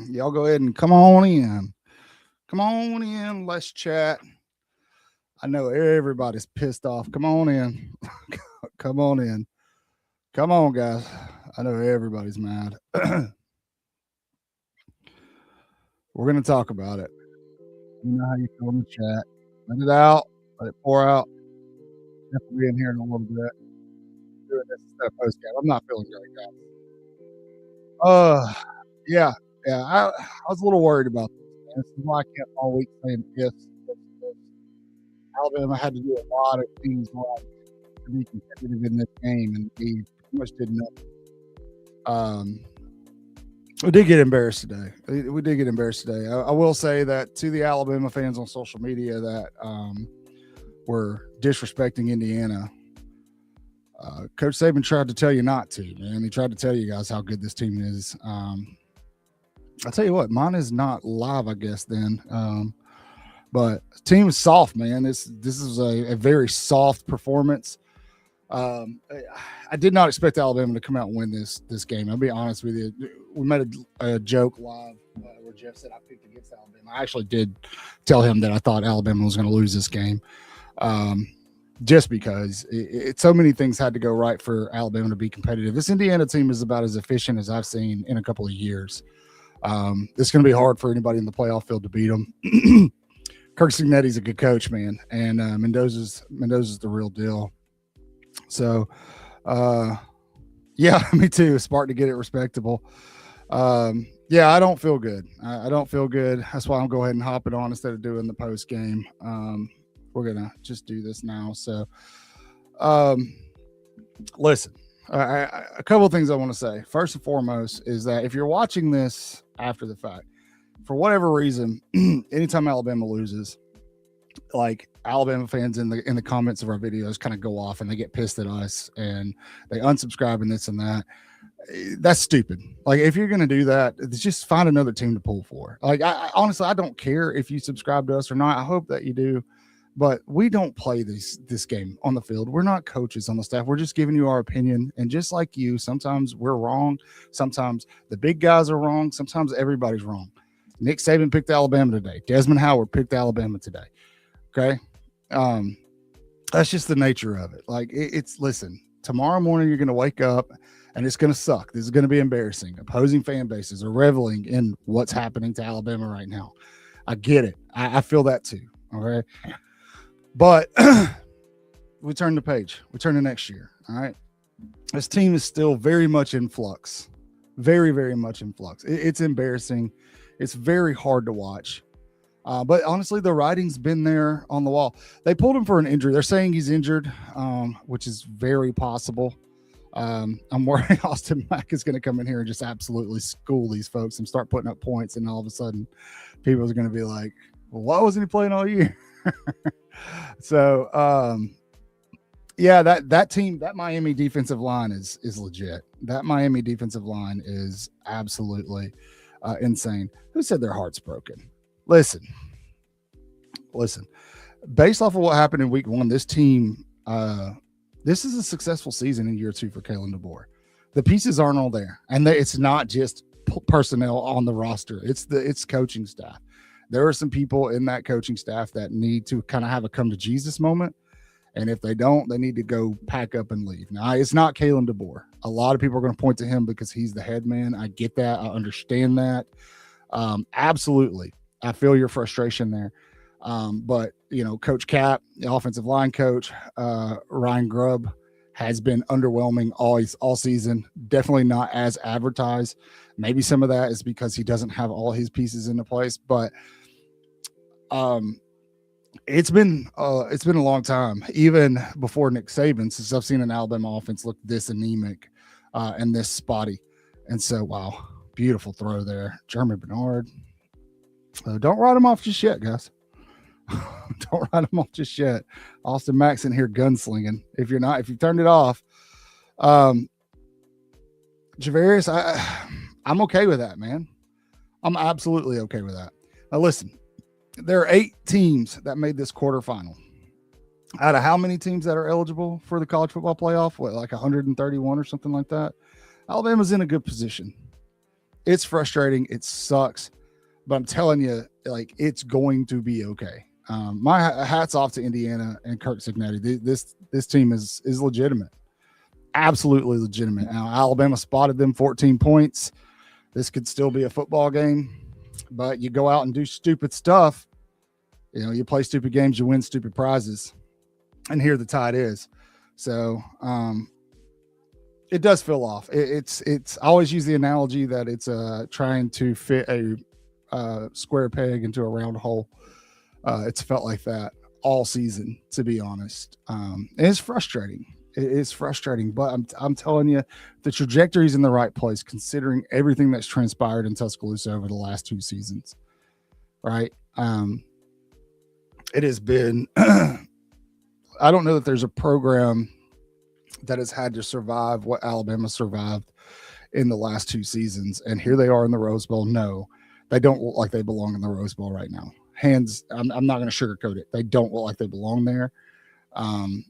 Y'all go ahead and come on in. Come on in. Let's chat. I know everybody's pissed off. Come on in. Come on in. Come on, guys. I know everybody's mad. We're going to talk about it. You know how you feel in the chat. Let it out. Let it pour out. Definitely in here in a little bit. Doing this instead of post game. I'm not feeling great, guys. Yeah. Yeah. I was a little worried about this. Man. This is why I kept all week saying this. Alabama had to do a lot of things right to be competitive in this game, and we pretty much did nothing. We did get embarrassed today. We did get embarrassed today. I will say that to the Alabama fans on social media that were disrespecting Indiana, Coach Saban tried to tell you not to, man. He tried to tell you guys how good this team is. I'll tell you what, mine is not live, I guess, then. But team is soft, man. This is a very soft performance. I did not expect Alabama to come out and win this game. I'll be honest with you. We made a joke live where Jeff said I picked against Alabama. I actually did tell him that I thought Alabama was going to lose this game, just because so many things had to go right for Alabama to be competitive. This Indiana team is about as efficient as I've seen in a couple of years. It's going to be hard for anybody in the playoff field to beat them. Kirk Cignetti's a good coach, man, and Mendoza's the real deal. So, yeah, me too. Smart to get it respectable. Yeah, I don't feel good. I don't feel good. That's why I'm going ahead and hop it on instead of doing the post game. We're gonna just do this now. So, listen, a couple of things I want to say. First and foremost is that if you're watching this after the fact, for whatever reason, anytime Alabama loses, like Alabama fans in the comments of our videos kind of go off and they get pissed at us and they unsubscribe and this and that. That's stupid. Like, if you're going to do that, just find another team to pull for. Like, honestly, I don't care if you subscribe to us or not. I hope that you do, but we don't play this game on the field. We're not coaches on the staff. We're just giving you our opinion. And just like you, sometimes we're wrong. Sometimes the big guys are wrong. Sometimes everybody's wrong. Nick Saban picked Alabama today. Desmond Howard picked Alabama today. Okay. That's just the nature of it. Like, listen, tomorrow morning, you're going to wake up and it's going to suck. This is going to be embarrassing. Opposing fan bases are reveling in what's happening to Alabama right now. I get it. I feel that too. Okay. But we turn the page. We turn to next year. All right. This team is still very much in flux. Very, very much in flux. It's embarrassing. It's very hard to watch. But honestly, the writing's been there on the wall. They pulled him for an injury. They're saying he's injured, which is very possible. I'm worried Austin Mack is going to come in here and just absolutely school these folks and start putting up points. And all of a sudden, people are going to be like, well, why wasn't he playing all year? So, yeah, that team, that Miami defensive line is legit. That Miami defensive line is absolutely insane. Who said their heart's broken? Listen. Based off of what happened in week one, this team, this is a successful season in year two for Kalen DeBoer. The pieces aren't all there, and it's not just personnel on the roster. It's coaching staff. There are some people in that coaching staff that need to kind of have a come to Jesus moment, and if they don't, they need to go pack up and leave. Now, it's not Kalen DeBoer. A lot of people are going to point to him because he's the head man. I get that. I understand that. Absolutely. I feel your frustration there. But, Coach Cap, the offensive line coach, Ryan Grubb, has been underwhelming all season. Definitely not as advertised. Maybe some of that is because he doesn't have all his pieces into place. But it's been a long time, even before Nick Saban, since I've seen an Alabama offense look this anemic and this spotty. And so, wow, beautiful throw there. Jeremy Bernard. Don't write him off just yet, guys. Don't write him off just yet. Austin Mack's in here gunslinging. If you've turned it off, Javarius, I'm okay with that, man. I'm absolutely okay with that. Now, listen, there are 8 teams that made this quarterfinal. Out of how many teams that are eligible for the college football playoff? What, like 131 or something like that? Alabama's in a good position. It's frustrating. It sucks, but I'm telling you, like, it's going to be okay. My hats off to Indiana and Kirk Cignetti. This team is legitimate, absolutely legitimate. Now, Alabama spotted them 14 points. This could still be a football game, but you go out and do stupid stuff. You know, you play stupid games, you win stupid prizes, and here the Tide is. So it does feel off. It's I always use the analogy that it's trying to fit a square peg into a round hole. It's felt like that all season, to be honest. It's frustrating. It is frustrating, but I'm telling you, the trajectory is in the right place, considering everything that's transpired in Tuscaloosa over the last 2 seasons. Right? It has been. I don't know that there's a program that has had to survive what Alabama survived in the last 2 seasons, and here they are in the Rose Bowl. No, they don't look like they belong in the Rose Bowl right now. I'm not going to sugarcoat it. They don't look like they belong there.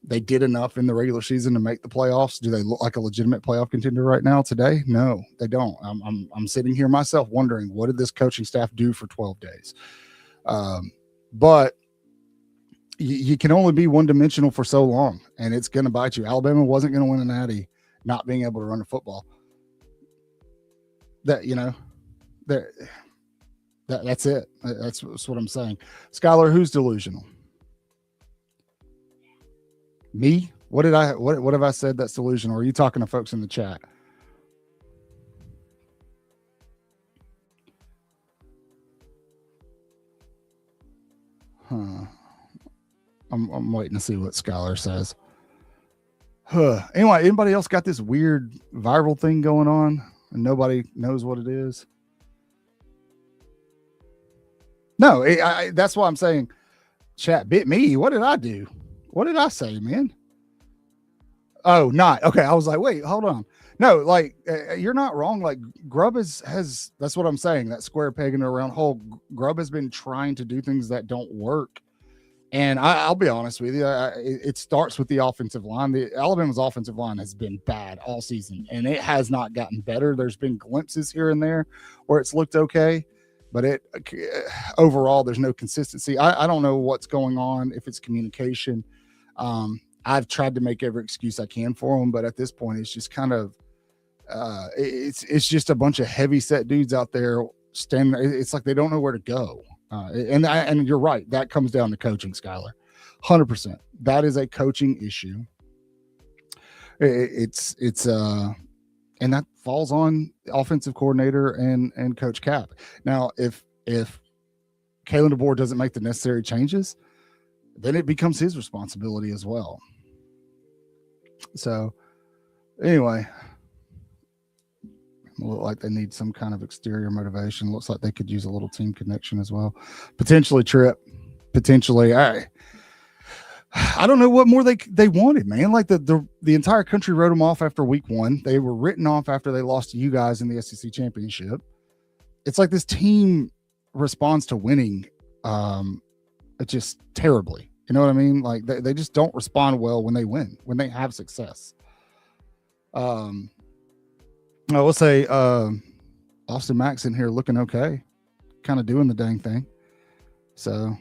They did enough in the regular season to make the playoffs. Do they look like a legitimate playoff contender right now today? No, they don't. I'm sitting here myself wondering, what did this coaching staff do for 12 days? But you can only be one-dimensional for so long, and it's going to bite you. Alabama wasn't going to win a natty not being able to run a football. That's it. That's what I'm saying. Skylar, who's delusional? Me? What have I said that's delusional? Or are you talking to folks in the chat? I'm waiting to see what Skylar says. Anyway, anybody else got this weird viral thing going on and nobody knows what it is? No, that's why I'm saying, chat bit me. What did I do? What did I say, man? Oh, not okay. I was like, wait, hold on. No, like you're not wrong. Like Grubb has that's what I'm saying. That square peg in a round hole. Grubb has been trying to do things that don't work. And I'll be honest with you, it starts with the offensive line. The Alabama's offensive line has been bad all season, and it has not gotten better. There's been glimpses here and there where it's looked okay, but overall, there's no consistency. I don't know what's going on, if it's communication. I've tried to make every excuse I can for them, but at this point, it's just kind of it's just a bunch of heavy set dudes out there standing. It's like they don't know where to go. And you're right. That comes down to coaching, Skylar. 100%. That is a coaching issue. It's and that falls on offensive coordinator and Coach Cap. Now, if Kalen DeBoer doesn't make the necessary changes, then it becomes his responsibility as well. So, anyway, look like they need some kind of exterior motivation. Looks like they could use a little team connection as well. Potentially Trip. Potentially. I don't know what more they wanted, man. Like the entire country wrote them off after week 1. They were written off after they lost to you guys in the SEC championship. It's like this team responds to winning just terribly. You know what I mean? Like they just don't respond well when they win, when they have success. I will say Austin Mack's in here looking okay, kind of doing the dang thing. So,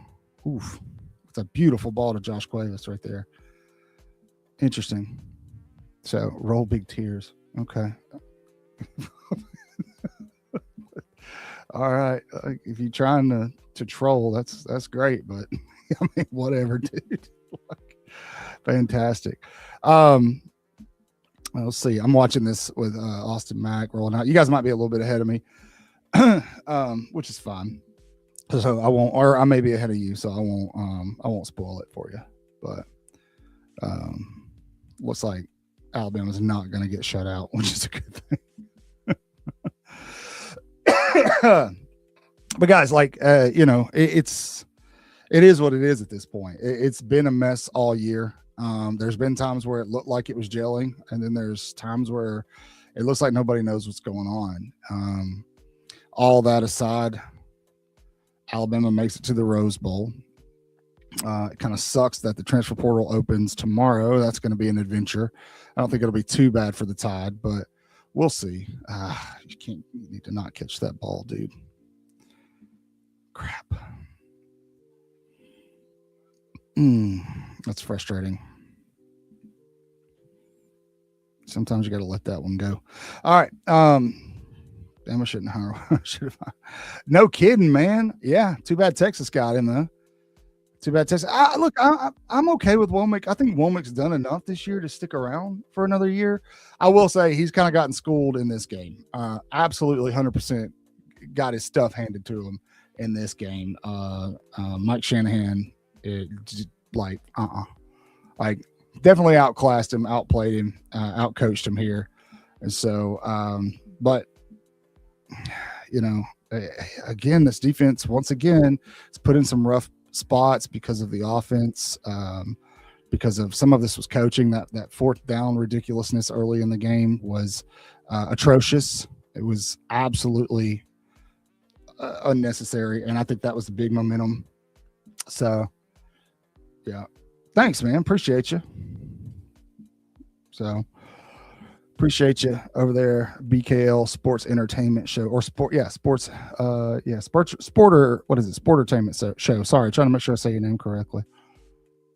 it's a beautiful ball to Josh Cuevas right there. Interesting. So, roll big tears. Okay. All right. If you're trying to troll, that's great, but I mean, whatever, dude. Fantastic. Let's see. I'm watching this with Austin Mack rolling out. You guys might be a little bit ahead of me, which is fine. So I won't, or I may be ahead of you, so I won't spoil it for you. But looks like Alabama's not going to get shut out, which is a good thing. But guys, like it is what it is at this point. It's been a mess all year. There's been times where it looked like it was gelling, and then there's times where it looks like nobody knows what's going on. All that aside, Alabama makes it to the Rose Bowl. It kind of sucks that the transfer portal opens tomorrow. That's going to be an adventure. I don't think it'll be too bad for the Tide, but we'll see. You need to not catch that ball, dude. Crap. That's frustrating. Sometimes you got to let that one go. All right. Damn, I shouldn't have. No kidding, man. Yeah. Too bad Texas got him, though. Too bad Texas. Look, I'm okay with Womack. I think Womack's done enough this year to stick around for another year. I will say he's kind of gotten schooled in this game. Absolutely 100% got his stuff handed to him in this game. Mike Shanahan, definitely outclassed him, outplayed him, outcoached him here. And so, but, again, this defense, once again, it's put in some rough spots because of the offense, because of some of this was coaching. That fourth down ridiculousness early in the game was atrocious. It was absolutely unnecessary, and I think that was the big momentum. So, yeah. Thanks, man. Appreciate you. So, appreciate you over there, BKL Sports Entertainment Show or Sports. Sporter. What is it? Sportertainment Show. Sorry, trying to make sure I say your name correctly.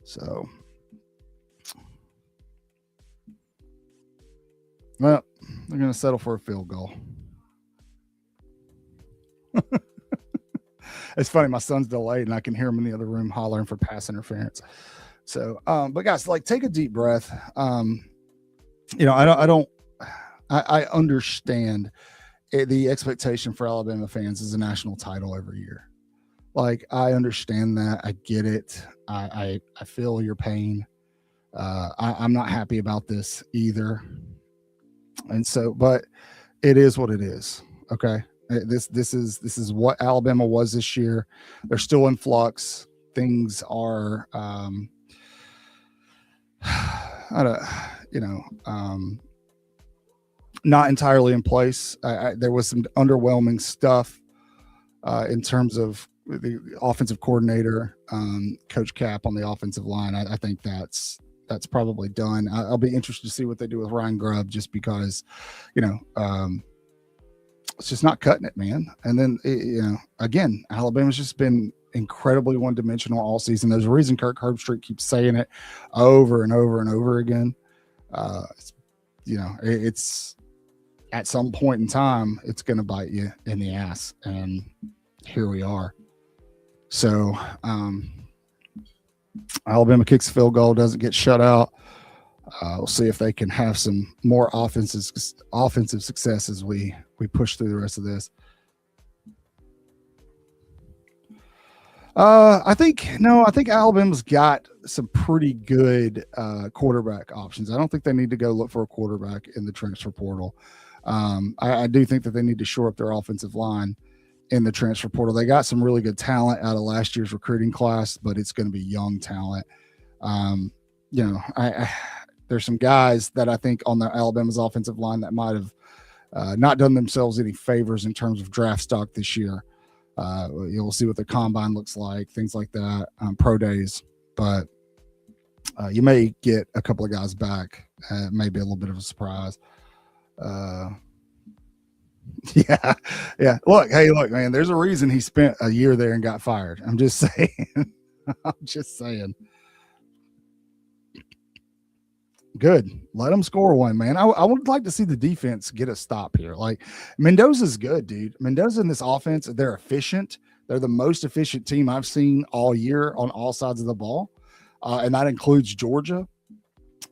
So, well, they're going to settle for a field goal. It's funny. My son's delayed, and I can hear him in the other room hollering for pass interference. So, but guys, take a deep breath. I understand the expectation for Alabama fans is a national title every year. I understand that. I get it. I feel your pain. I'm not happy about this either. And so, but it is what it is. Okay. This is what Alabama was this year. They're still in flux. Things are, not entirely in place. There was some underwhelming stuff in terms of the offensive coordinator, Coach Cap on the offensive line. I think that's probably done. I'll be interested to see what they do with Ryan Grubb, just because, it's just not cutting it, man. And then, again, Alabama's just been incredibly one-dimensional all season. There's a reason Kirk Herbstreit keeps saying it over and over and over again. It's at some point in time, it's going to bite you in the ass. And here we are. So Alabama kicks the field goal, doesn't get shut out. We'll see if they can have some more offensive success as we push through the rest of this. I think Alabama's got some pretty good quarterback options. I don't think they need to go look for a quarterback in the transfer portal. I do think that they need to shore up their offensive line in the transfer portal. They got some really good talent out of last year's recruiting class, but it's going to be young talent. There's some guys that I think on the Alabama's offensive line that might have not done themselves any favors in terms of draft stock this year. You'll see what the combine looks like, things like that, pro days. But you may get a couple of guys back. Maybe a little bit of a surprise. Yeah. Look, man, there's a reason he spent a year there and got fired. I'm just saying. Good. Let them score one, man. I would like to see the defense get a stop here. Mendoza's good, dude. Mendoza in this offense, they're efficient. They're the most efficient team I've seen all year on all sides of the ball. And that includes Georgia.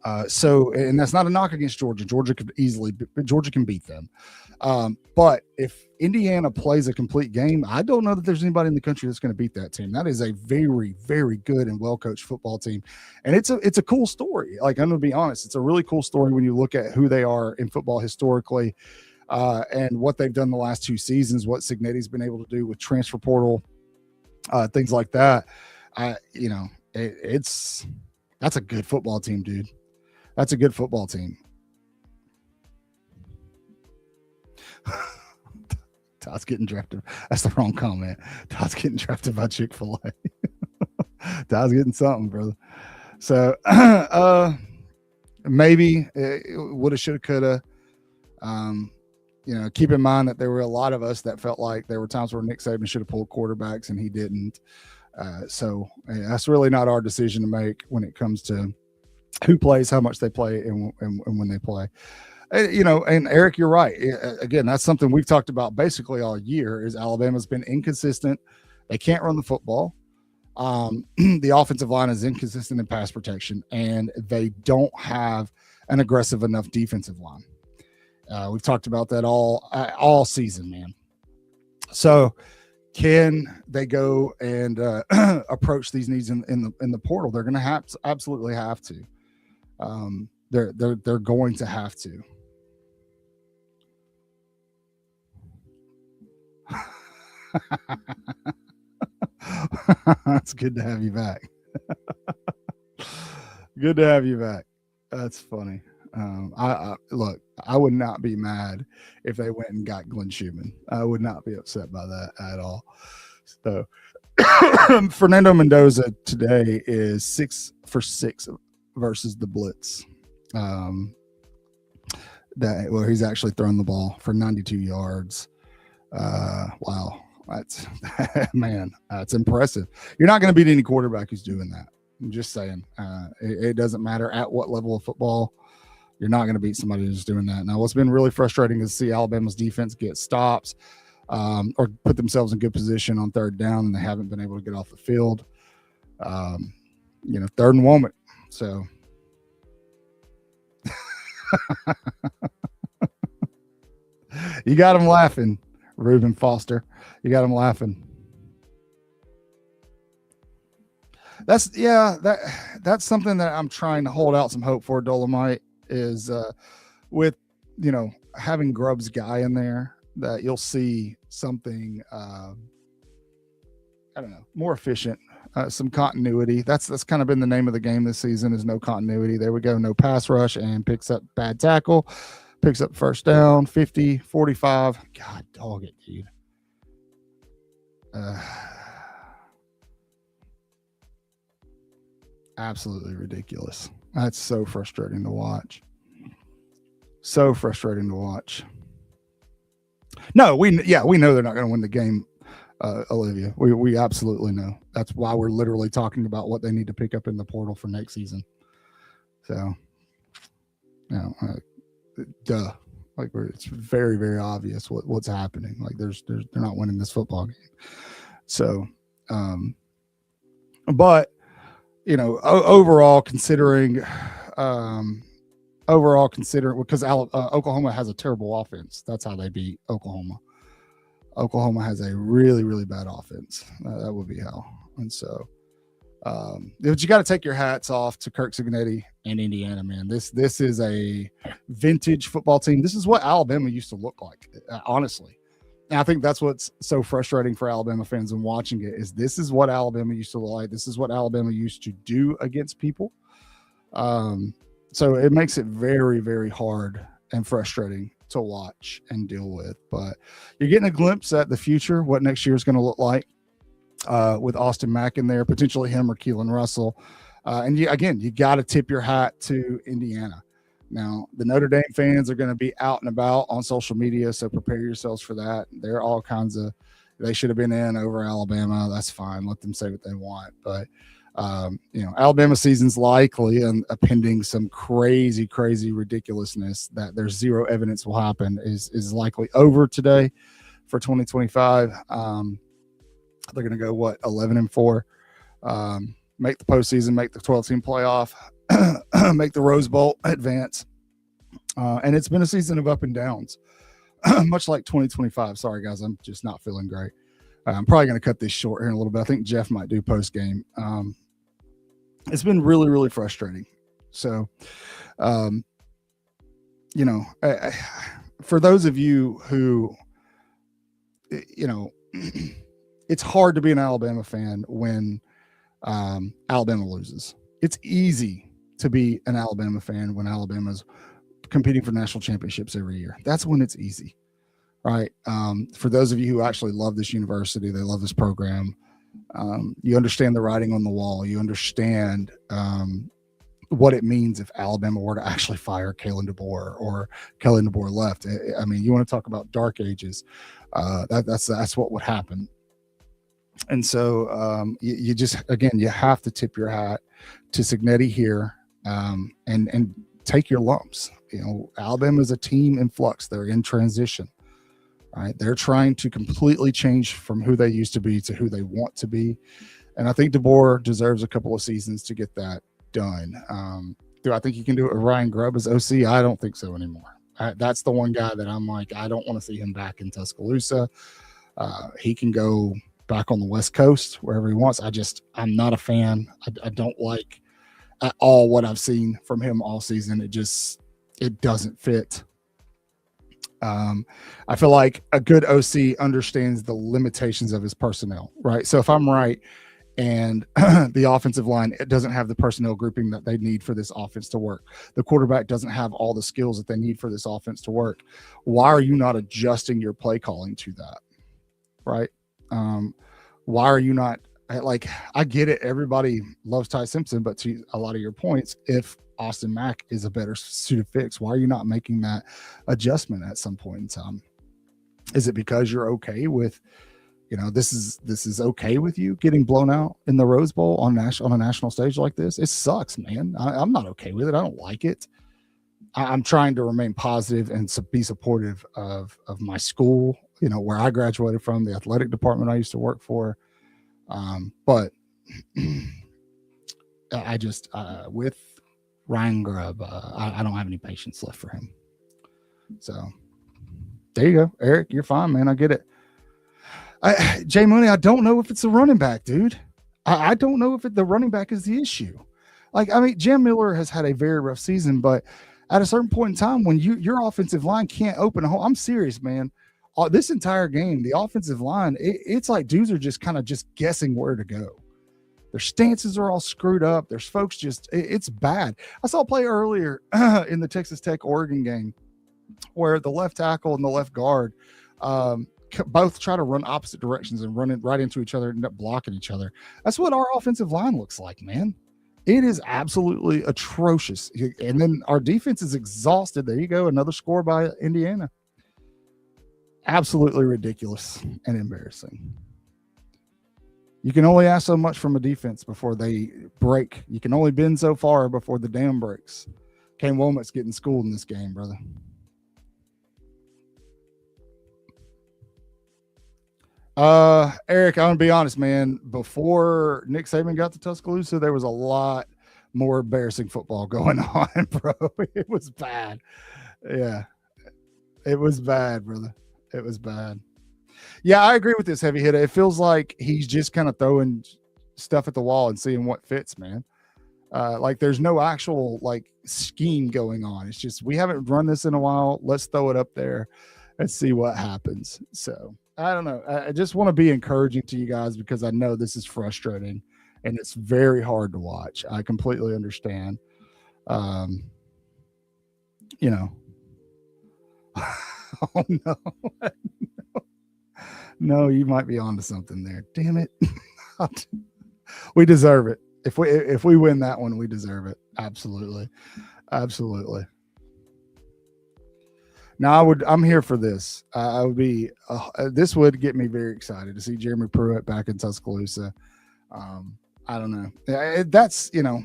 And that's not a knock against Georgia. Georgia can beat them. But if Indiana plays a complete game, I don't know that there's anybody in the country that's going to beat that team. That is a very, very good and well-coached football team. And it's a cool story. I'm going to be honest. It's a really cool story when you look at who they are in football historically, and what they've done the last 2 seasons, what Cignetti's been able to do with transfer portal, things like that. That's a good football team, dude. That's a good football team. Todd's getting drafted. That's the wrong comment. Todd's getting drafted by Chick-fil-A. Todd's getting something, brother. So maybe woulda, shoulda, coulda. Keep in mind that there were a lot of us that felt like there were times where Nick Saban should have pulled quarterbacks and he didn't. So that's really not our decision to make when it comes to who plays, how much they play, and when they play. And Eric, you're right. Again, that's something we've talked about basically all year is Alabama's been inconsistent. They can't run the football. The offensive line is inconsistent in pass protection, and they don't have an aggressive enough defensive line. We've talked about that all season, man. So can they go and approach these needs in the portal? They're going to absolutely have to. They're going to have to. It's good to have you back. Good to have you back. That's funny. I would not be mad if they went and got Glenn Schumann. I would not be upset by that at all. So Fernando Mendoza today is 6 for 6 versus the blitz. He's actually thrown the ball for 92 yards. Wow. That's that's impressive. You're not going to beat any quarterback who's doing that. I'm just saying. It doesn't matter at what level of football. You're not going to beat somebody who's doing that. Now, what's been really frustrating is to see Alabama's defense get stops or put themselves in good position on third down, and they haven't been able to get off the field. Third and moment. So. You got him laughing, Reuben Foster. You got him laughing. That's something that I'm trying to hold out some hope for, Dolomite, is with having Grubb's guy in there, that you'll see something more efficient, some continuity. That's kind of been the name of the game this season, is no continuity. There we go, no pass rush, and picks up bad tackle, picks up first down, 50, 45. God dog it, dude. Absolutely ridiculous. That's so frustrating to watch. So frustrating to watch. No, we know they're not going to win the game, Olivia. We absolutely know. That's why we're literally talking about what they need to pick up in the portal for next season. So, duh. Like, it's very, very obvious what's happening. Like, they're not winning this football game. So, but overall considering, because Oklahoma has a terrible offense. That's how they beat Oklahoma. Oklahoma has a really, really bad offense. That would be how. And so, but you got to take your hats off to Kirk Cignetti and Indiana, man. This is a vintage football team. This is what Alabama used to look like, honestly. And I think that's what's so frustrating for Alabama fans in watching it, is this is what Alabama used to look like. This is what Alabama used to do against people. So it makes it very, very hard and frustrating to watch and deal with. But you're getting a glimpse at the future, what next year is going to look like, with Austin Mack in there, potentially him or Keelan Russell. And you got to tip your hat to Indiana. Now, the Notre Dame fans are going to be out and about on social media, so prepare yourselves for that. They're all kinds of – they should have been in over Alabama. That's fine. Let them say what they want. But, Alabama season's likely, and pending some crazy, crazy ridiculousness that there's zero evidence will happen, is likely over today for 2025. They're going to go, 11-4, make the postseason, make the 12-team playoff, make the Rose Bowl, advance. And it's been a season of up and downs, much like 2025. Sorry, guys, I'm just not feeling great. I'm probably going to cut this short here in a little bit. I think Jeff might do post-game. It's been really, really frustrating. So, for those of you who, it's hard to be an Alabama fan when Alabama loses. It's easy to be an Alabama fan when Alabama's competing for national championships every year. That's when it's easy, right? For those of you who actually love this university, they love this program, you understand the writing on the wall. You understand what it means if Alabama were to actually fire Kalen DeBoer or Kellen DeBoer left. I mean, you want to talk about dark ages. That's what would happen. And so you just, again, you have to tip your hat to Cignetti here, and take your lumps. You know, Alabama is a team in flux. They're in transition. Right? They're trying to completely change from who they used to be to who they want to be. And I think DeBoer deserves a couple of seasons to get that done. Do I think he can do it with Ryan Grubb as OC? I don't think so anymore. That's the one guy that I'm like, I don't want to see him back in Tuscaloosa. He can go back on the West Coast wherever he wants. I'm not a fan. I don't like at all what I've seen from him all season. It doesn't fit. I feel like a good OC understands the limitations of his personnel, right? So if I'm right and the offensive line, it doesn't have the personnel grouping that they need for this offense to work, the quarterback doesn't have all the skills that they need for this offense to work, why are you not adjusting your play calling to that, right? Why are you not, like, I get it, everybody loves Ty Simpson, but to a lot of your points, if Austin Mack is a better suited fix, why are you not making that adjustment at some point in time? Is it because you're okay with, you know, this is okay with you getting blown out in the Rose Bowl on a national stage like this? It sucks, man. I'm not okay with it. I don't like it. I'm trying to remain positive and be supportive of my school, you know, where I graduated from, the athletic department I used to work for. But I just, with Ryan Grubb, I don't have any patience left for him. So there you go, Eric. You're fine, man. I get it. Jay Mooney, I don't know if it's a running back, dude. I don't know if the running back is the issue. Like, I mean, Jam Miller has had a very rough season, but at a certain point in time, when your offensive line can't open a hole, I'm serious, man. This entire game, the offensive line, it's like dudes are just kind of just guessing where to go. Their stances are all screwed up. There's folks it's bad. I saw a play earlier in the Texas Tech Oregon game where the left tackle and the left guard both try to run opposite directions and run it right into each other and end up blocking each other. That's what our offensive line looks like, man. It is absolutely atrocious. And then our defense is exhausted. There you go. Another score by Indiana. Absolutely ridiculous and embarrassing. You can only ask so much from a defense before they break. You can only bend so far before the dam breaks. Kane Womack's getting schooled in this game, brother. Eric, I'm gonna be honest, man. Before Nick Saban got to Tuscaloosa, there was a lot more embarrassing football going on, bro. It was bad. Yeah, it was bad, brother. It was bad. Yeah, I agree with this heavy hitter. It feels like he's just kind of throwing stuff at the wall and seeing what fits, man. Like there's no actual like scheme going on. It's just, we haven't run this in a while. Let's throw it up there and see what happens. So I don't know. I just want to be encouraging to you guys because I know this is frustrating and it's very hard to watch. I completely understand. You know, oh no. No, you might be onto something there. Damn it. We deserve it. If we win that one, we deserve it. Absolutely. Absolutely. Now I'm here for this. I would be, this would get me very excited to see Jeremy Pruitt back in Tuscaloosa. I don't know. That's, you know,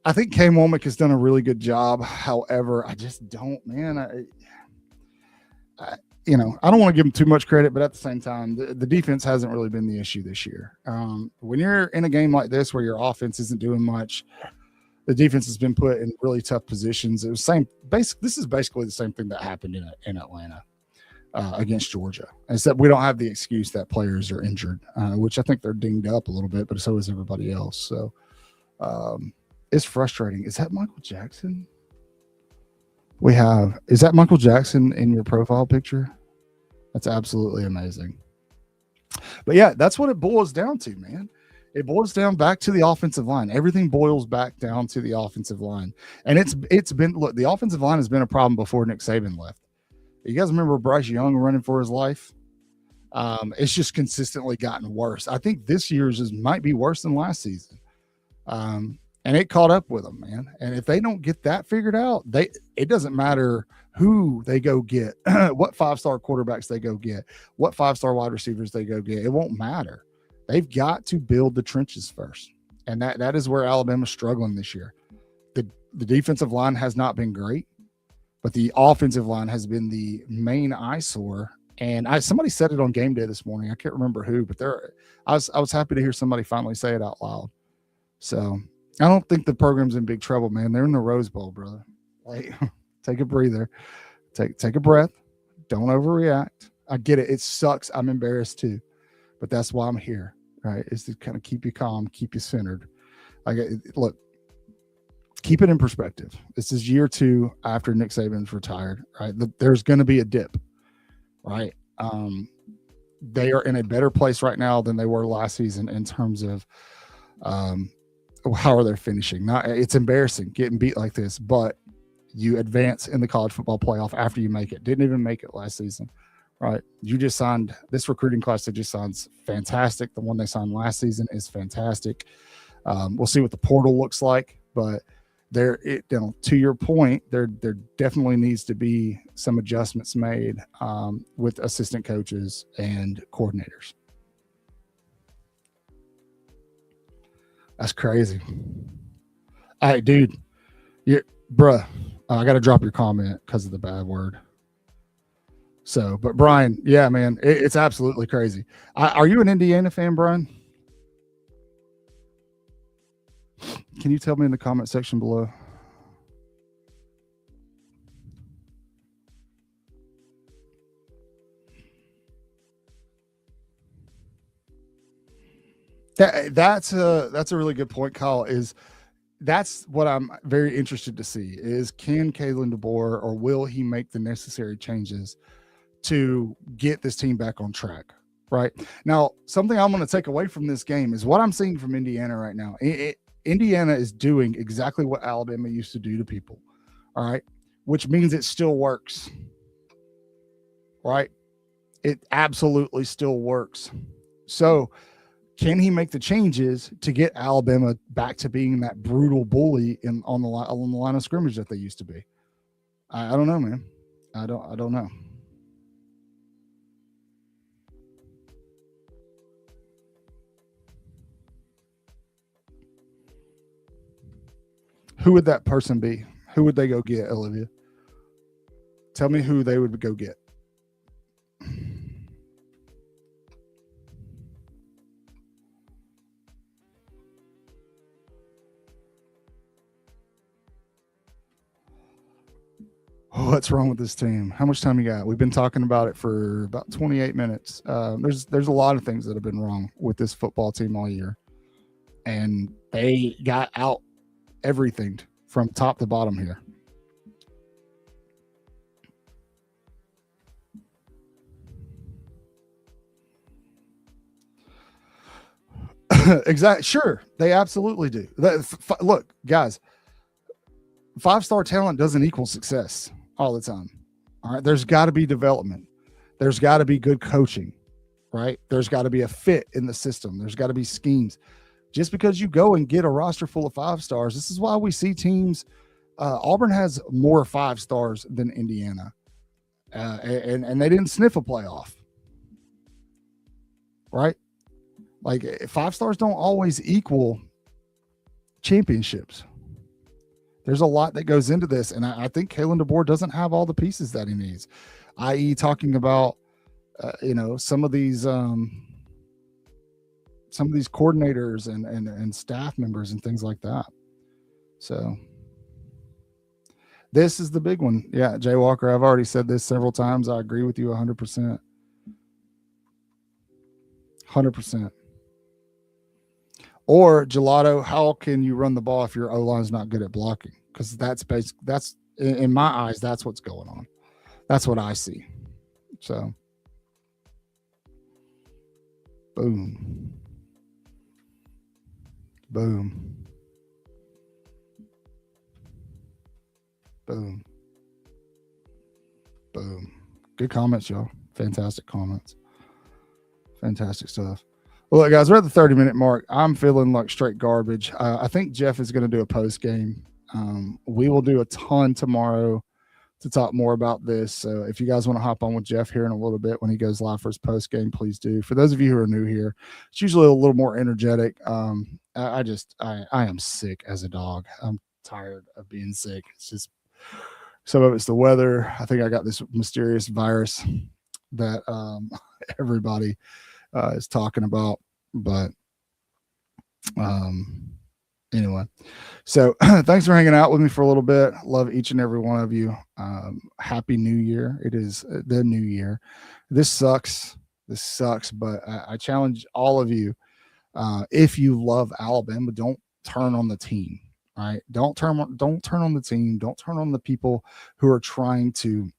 I think Kane Womack has done a really good job. However, I just don't, man. You know, I don't want to give him too much credit, but at the same time, the defense hasn't really been the issue this year. When you're in a game like this where your offense isn't doing much, the defense has been put in really tough positions. It was this is basically the same thing that happened in Atlanta against Georgia, except we don't have the excuse that players are injured, which I think they're dinged up a little bit, but so is everybody else. So it's frustrating. Is that Michael Jackson? Is that Michael Jackson in your profile picture? That's absolutely amazing. But yeah, that's what it boils down to, man. It boils down back to the offensive line. Everything boils back down to the offensive line. And it's been, look, the offensive line has been a problem before Nick Saban left. You guys remember Bryce Young running for his life? It's just consistently gotten worse. I think this year's might be worse than last season. and it caught up with them, man. And if they don't get that figured out, it doesn't matter who they go get, what 5-star quarterbacks they go get, what 5-star wide receivers they go get. It won't matter. They've got to build the trenches first, and that is where Alabama's struggling this year. The defensive line has not been great, but the offensive line has been the main eyesore. And somebody said it on game day this morning. I can't remember who, but I was happy to hear somebody finally say it out loud. So I don't think the program's in big trouble, man. They're in the Rose Bowl, brother. Like, take a breather, take a breath. Don't overreact. I get it. It sucks. I'm embarrassed too, but that's why I'm here, right? Is to kind of keep you calm, keep you centered. Look, keep it in perspective. This is year 2 after Nick Saban's retired, right? There's going to be a dip, right? They are in a better place right now than they were last season in terms of how are they finishing. It's embarrassing getting beat like this, but you advance in the college football playoff after you make it. Didn't even make it last season, right? You just signed this recruiting class that just signed fantastic. The one they signed last season is fantastic. We'll see what the portal looks like, but to your point, there definitely needs to be some adjustments made with assistant coaches and coordinators. That's crazy. Hey, dude, bruh, I got to drop your comment because of the bad word. So, but Brian, yeah, man, it's absolutely crazy. Are you an Indiana fan, Brian? Can you tell me in the comment section below? That's a really good point, Kyle. That's what I'm very interested to see is, can Kalen DeBoer, or will he make the necessary changes to get this team back on track? Right now, something I'm going to take away from this game is what I'm seeing from Indiana right now. Indiana is doing exactly what Alabama used to do to people. All right. Which means it still works. Right. It absolutely still works. So can he make the changes to get Alabama back to being that brutal bully on the line of scrimmage that they used to be? I don't know, man. I don't know. Who would that person be? Who would they go get, Olivia? Tell me who they would go get. What's wrong with this team? How much time you got? We've been talking about it for about 28 minutes. There's a lot of things that have been wrong with this football team all year, and they got out everything from top to bottom here. Exactly. Sure, they absolutely do. Look, guys, 5-star talent doesn't equal success all the time. All right. There's got to be development. There's got to be good coaching, right? There's got to be a fit in the system. There's got to be schemes. Just because you go and get a roster full of 5-stars, this is why we see teams. Auburn has more 5-stars than Indiana, and they didn't sniff a playoff, right? Like 5-stars don't always equal championships. There's a lot that goes into this, and I think Kalen DeBoer doesn't have all the pieces that he needs, i.e. talking about, some of these coordinators and staff members and things like that. So this is the big one. Yeah, Jay Walker, I've already said this several times. I agree with you 100%. 100%. Or Gelato, how can you run the ball if your O-line's not good at blocking? Because that's in my eyes, that's what's going on. That's what I see. So, boom. Boom. Boom. Boom. Good comments, y'all. Fantastic comments. Fantastic stuff. Well, look, guys, we're at the 30-minute mark. I'm feeling like straight garbage. I think Jeff is going to do a post game. We will do a ton tomorrow to talk more about this. So if you guys want to hop on with Jeff here in a little bit when he goes live for his post game, please do. For those of you who are new here, it's usually a little more energetic. I am sick as a dog. I'm tired of being sick. It's just some of it's the weather. I think I got this mysterious virus that everybody is talking about, but anyway, so thanks for hanging out with me for a little bit. Love each and every one of you. Happy New Year. It is the new year. This sucks, but I challenge all of you, if you love Alabama, don't turn on the team, right? Don't turn on the team. Don't turn on the people who are trying to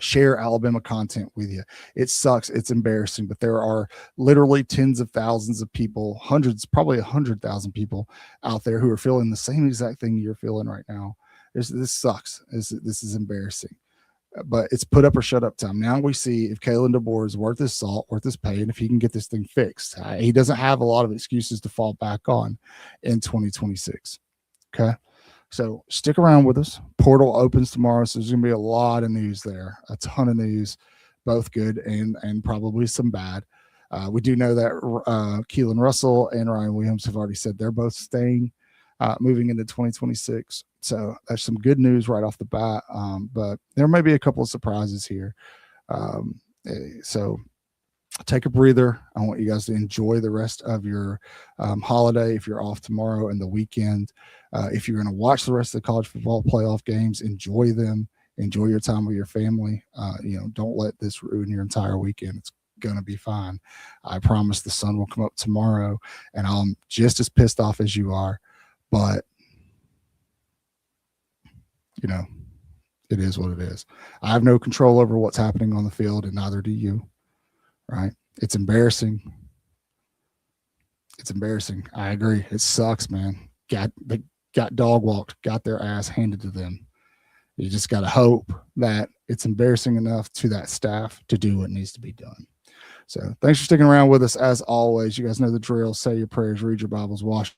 share Alabama content with you. It sucks. It's embarrassing, but there are literally tens of thousands of people, hundreds, probably 100,000 people out there who are feeling the same exact thing you're feeling right now. This sucks. This is embarrassing, but it's put up or shut up time. Now we see if Kalen DeBoer is worth his salt, worth his pay, and if he can get this thing fixed. He doesn't have a lot of excuses to fall back on in 2026. Okay. So stick around with us. Portal opens tomorrow, so there's going to be a lot of news there, a ton of news, both good and probably some bad. We do know that Keelan Russell and Ryan Williams have already said they're both staying, moving into 2026. So that's some good news right off the bat, but there may be a couple of surprises here. So take a breather. I want you guys to enjoy the rest of your holiday if you're off tomorrow and the weekend. If you're going to watch the rest of the college football playoff games, enjoy them. Enjoy your time with your family. Don't let this ruin your entire weekend. It's going to be fine. I promise the sun will come up tomorrow, and I'm just as pissed off as you are. But, it is what it is. I have no control over what's happening on the field, and neither do you. Right? It's embarrassing. I agree. It sucks, man. They got dog walked, got their ass handed to them. You just got to hope that it's embarrassing enough to that staff to do what needs to be done. So thanks for sticking around with us. As always, you guys know the drill. Say your prayers, read your Bibles, wash